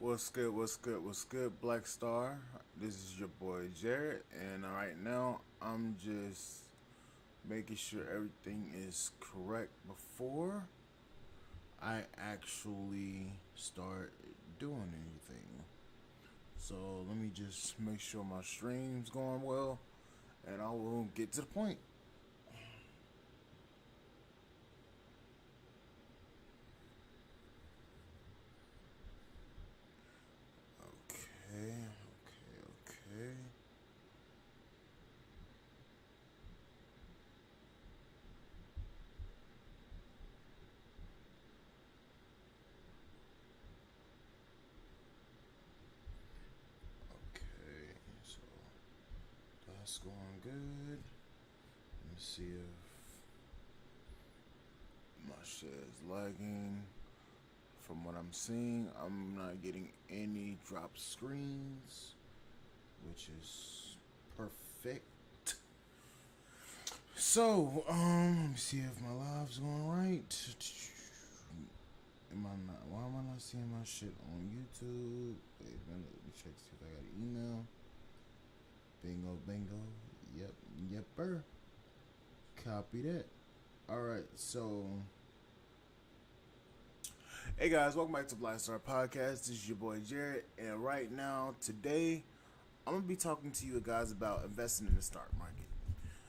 What's good? What's good? What's good, Black Star? This is your boy Jared, and right now I'm just making sure everything is correct before I actually start doing anything. So let me just make sure my stream's going well, and I will get to the point. Okay, okay. Okay, so that's going good. Let me see if my shit is lagging. From what I'm seeing, I'm not getting any drop screens, which is perfect. So, let me see if my live's going right. Am I not? Why am I not seeing my shit on YouTube? Wait a minute, let me check see if I got an email. Bingo, bingo. Yep, yepper. Copy that. All right, so hey guys, welcome back to Black Star Podcast. This is your boy Jared, and right now, today, I'm gonna be talking to you guys about investing in the stock market.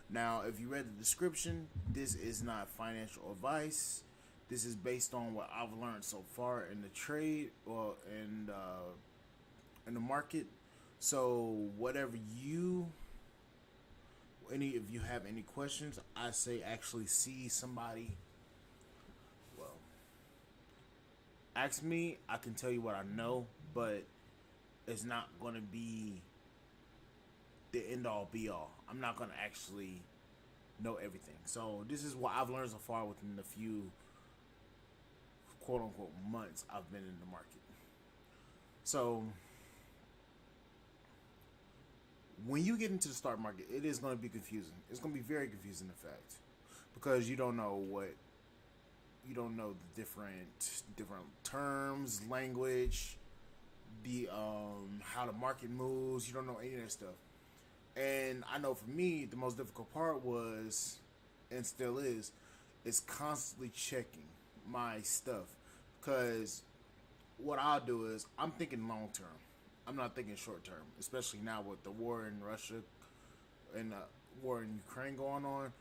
Now, if you read the description, this is not financial advice. This is based on what I've learned so far in the trade or in the market. So, whatever you any if you have any questions, I say actually see somebody. Well, ask me. I can tell you what I know, but it's not going to be the end all be all. I'm not going to actually know everything. So this is what I've learned so far within the few quote unquote months I've been in the market. So when you get into the stock market, it is going to be confusing. It's going to be very confusing, in fact, because you don't know the different terms, language, the how the market moves. You don't know any of that stuff. And I know for me, the most difficult part was, and still is constantly checking my stuff. Because what I'll do is, I'm thinking long term. I'm not thinking short term, especially now with the war in Russia and the war in Ukraine going on.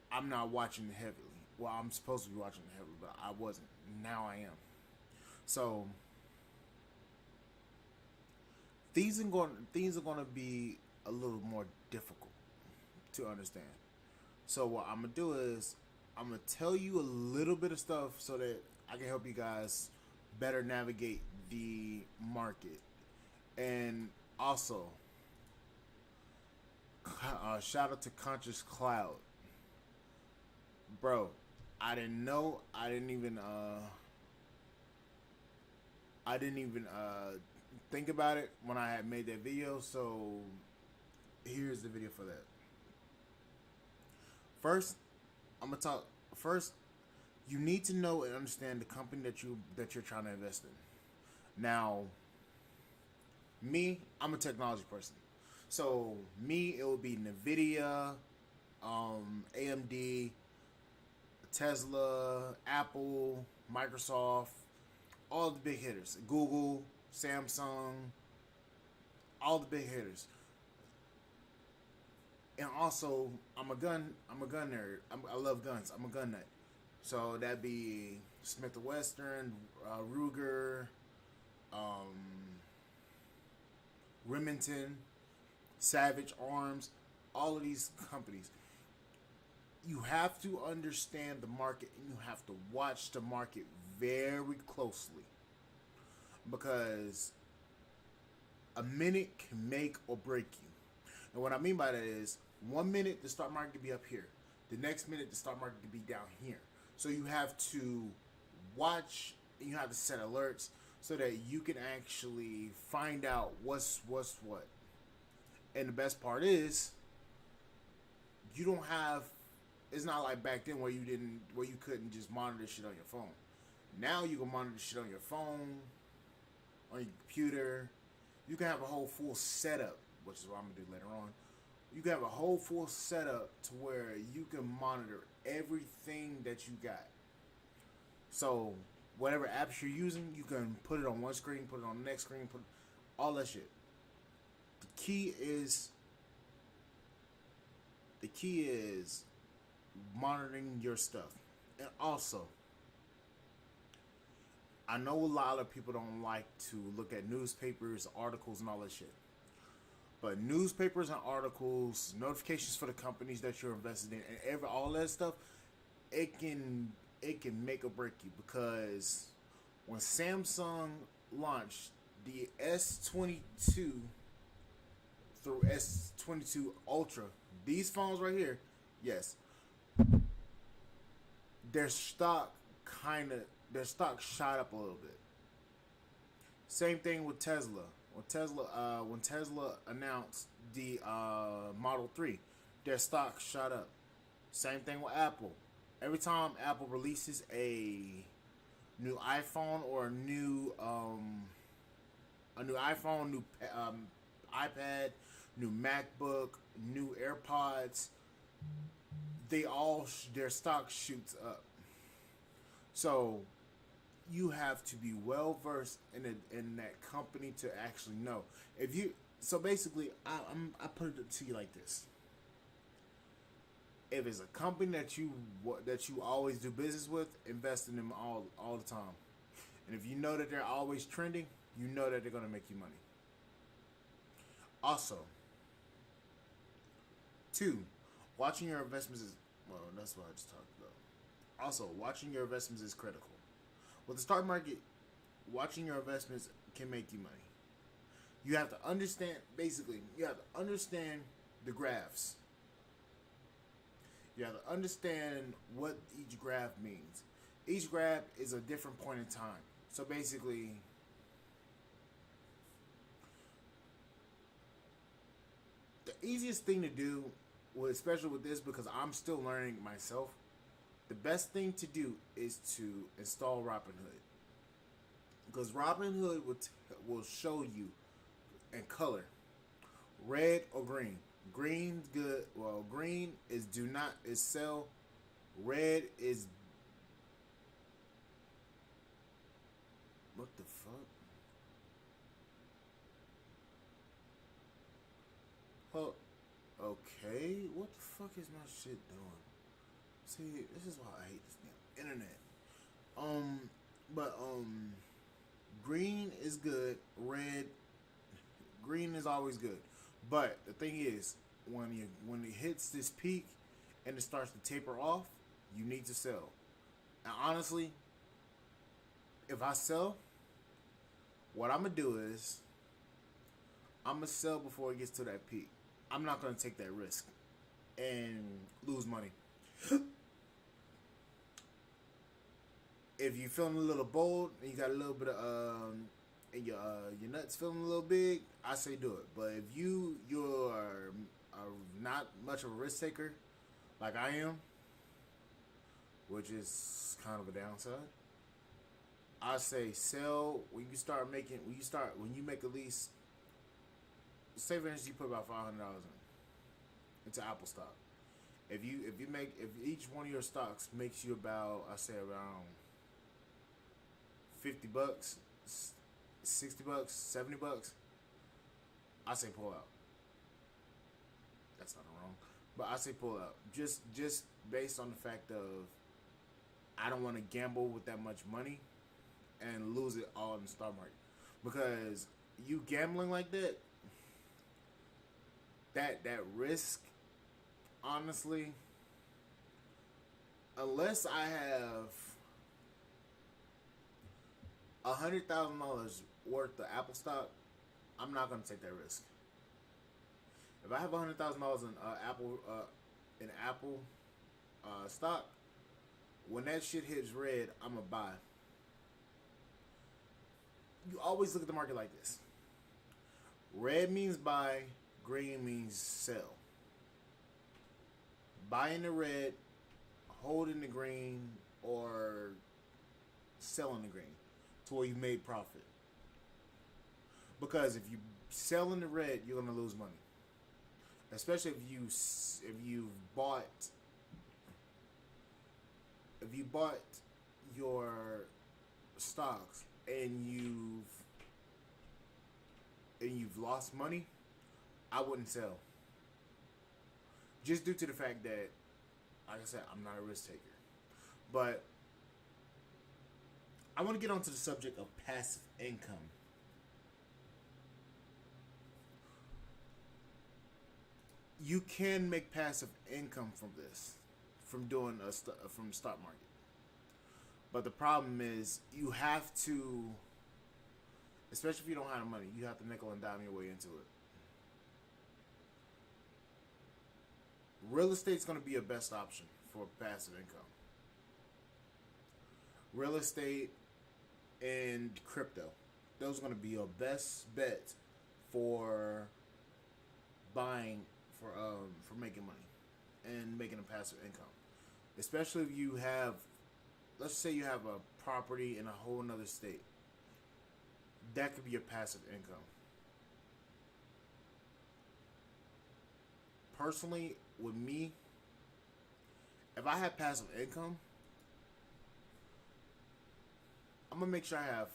I'm not watching it heavily. Well, I'm supposed to be watching it heavily, but I wasn't. Now I am. So things are going to be a little more difficult to understand. So what I'm gonna do is I'm gonna tell you a little bit of stuff so that I can help you guys better navigate the market. And also, shout out to Conscious Cloud, bro. I didn't know. I didn't even think about it when I had made that video. So here's the video for that. First, I'm gonna talk. First, you need to know and understand the company that you're trying to invest in. Now, me, I'm a technology person. So me, it would be Nvidia, AMD, Tesla, Apple, Microsoft, all the big hitters. Google, Samsung, all the big hitters. And also, I'm a gun nerd. I love guns. I'm a gun nut. So that'd be Smith and Western, Ruger, um, Remington, Savage Arms, all of these companies. You have to understand the market and you have to watch the market very closely because a minute can make or break you. And what I mean by that is 1 minute the stock market could be up here, the next minute the stock market could be down here. So you have to watch and you have to set alerts so that you can actually find out what's what. And the best part is you don't have it's not like back then where you couldn't just monitor shit on your phone. Now you can monitor shit on your phone, on your computer. You can have a whole full setup, which is what I'm gonna do later on. You can have a whole full setup to where you can monitor everything that you got. So whatever apps you're using, you can put it on one screen, put it on the next screen, put all that shit. The key is the key is monitoring your stuff. And also, I know a lot of people don't like to look at newspapers, articles, and all that shit. But newspapers and articles, notifications for the companies that you're invested in, and all that stuff, it can make or break you because when Samsung launched the S22 through S22 Ultra, these phones right here, yes, their stock their stock shot up a little bit. Same thing with Tesla. When Tesla announced the Model 3, their stock shot up. Same thing with Apple. Every time Apple releases a new iPhone or a new iPhone, new iPad, new MacBook, new AirPods, their stock shoots up. So you have to be well versed in that company to actually know. If you so basically, I put it to you like this: if it's a company that you always do business with, invest in them all the time. And if you know that they're always trending, you know that they're gonna make you money. Also, two, watching your investments is that's what I just talked about. Also, watching your investments is critical. With the stock market, watching your investments can make you money. You have to understand, basically, you have to understand the graphs. You have to understand what each graph means. Each graph is a different point in time. So basically, the easiest thing to do, especially with this, because I'm still learning myself, the best thing to do is to install Robinhood. Because Robinhood will show you in color, red or green. Green's good. Well, green is do not is sell. Red is what the fuck? Oh, okay. What the fuck is my shit doing? See, this is why I hate this damn internet. Um, but green is good. Green is always good. But the thing is, when it hits this peak and it starts to taper off, you need to sell. And honestly, if I sell, what I'm gonna do is I'm gonna sell before it gets to that peak. I'm not gonna take that risk and lose money. If you're feeling a little bold and you got a little bit of and your nuts feeling a little big, I say do it. But if you're not much of a risk taker like I am, which is kind of a downside, I say sell when you make at least, say for instance you put about $500 into Apple stock. If each one of your stocks makes you about, I say around $50, $60, $70, I say pull out. That's not wrong, but I say pull out. Just based on the fact of I don't want to gamble with that much money and lose it all in the stock market, because you gambling like that risk, honestly, unless I have $100,000 worth of Apple stock, I'm not gonna take that risk. If I have $100,000 in Apple stock, when that shit hits red, I'm gonna buy. You always look at the market like this: red means buy, green means sell. Buy in the red, hold in the green, or sell in the green to where you made profit. Because if you sell in the red, you're gonna lose money. Especially if you've bought your stocks and you've lost money, I wouldn't sell. Just due to the fact that, like I said, I'm not a risk taker. But I want to get onto the subject of passive income. You can make passive income from this, from the stock market. But the problem is, you have to, especially if you don't have the money, you have to nickel and dime your way into it. Real estate's going to be your best option for passive income. Real estate and crypto, those are going to be your best bet for buying for making money and making a passive income. Especially if you have, let's say you have a property in a whole another state, that could be your passive income. Personally, with me, if I have passive income, I'm gonna make sure I have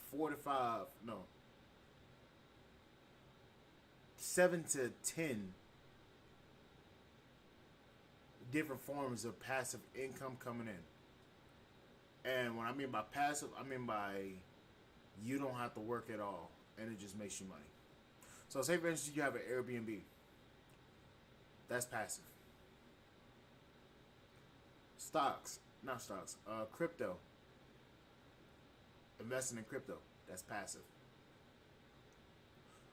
7 to 10 different forms of passive income coming in. And when I mean by passive, I mean by you don't have to work at all, and it just makes you money. So say for instance you have an Airbnb. That's passive. Crypto. Investing in crypto. That's passive.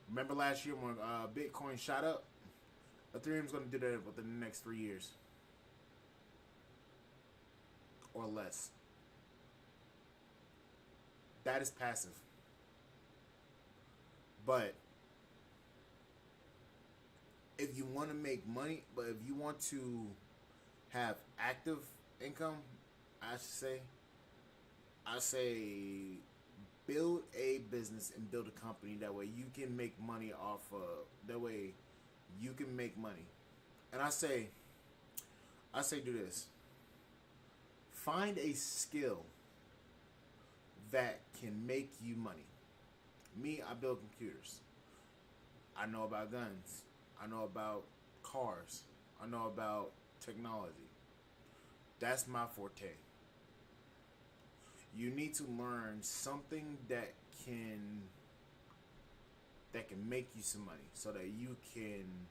Remember last year when Bitcoin shot up? Ethereum's going to do that within the next 3 years. Or less. That is passive. But if you want to make money, but if you want to have active income, I say build a business and build a company. That way you can make money off of. That way you can make money. And I say do this. Find a skill that can make you money. Me, I build computers. I know about guns. I know about cars. I know about technology. That's my forte. You need to learn something that can make you some money, so that you can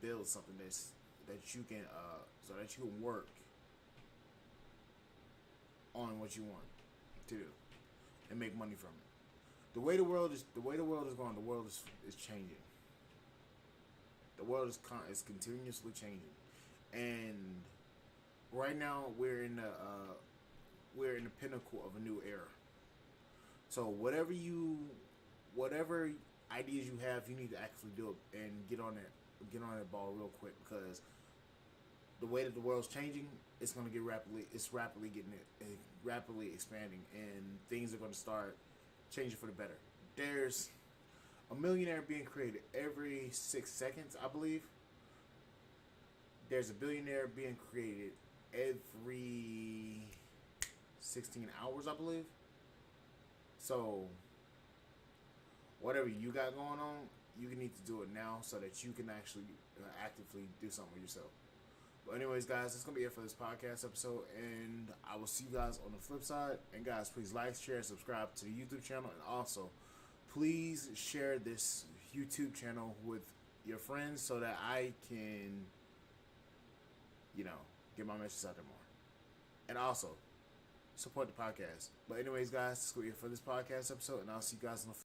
build something that you can work on what you want to do and make money from it. The way the world is going, the world is changing. The world is continuously changing, and right now we're in the pinnacle of a new era. So whatever ideas you have, you need to actually do it and get on that ball real quick, because the way that the world's changing, it's going to get rapidly expanding, and things are going to start changing for the better. There's a millionaire being created every 6 seconds, I believe. There's a billionaire being created every 16 hours, I believe. So whatever you got going on, you need to do it now, so that you can actually actively do something with yourself. But anyways, guys, that's going to be it for this podcast episode, and I will see you guys on the flip side. And guys, please like, share, subscribe to the YouTube channel, and also please share this YouTube channel with your friends, so that I can, get my message out there more. And also support the podcast. But anyways, guys, that's going to be it for this podcast episode, and I'll see you guys on the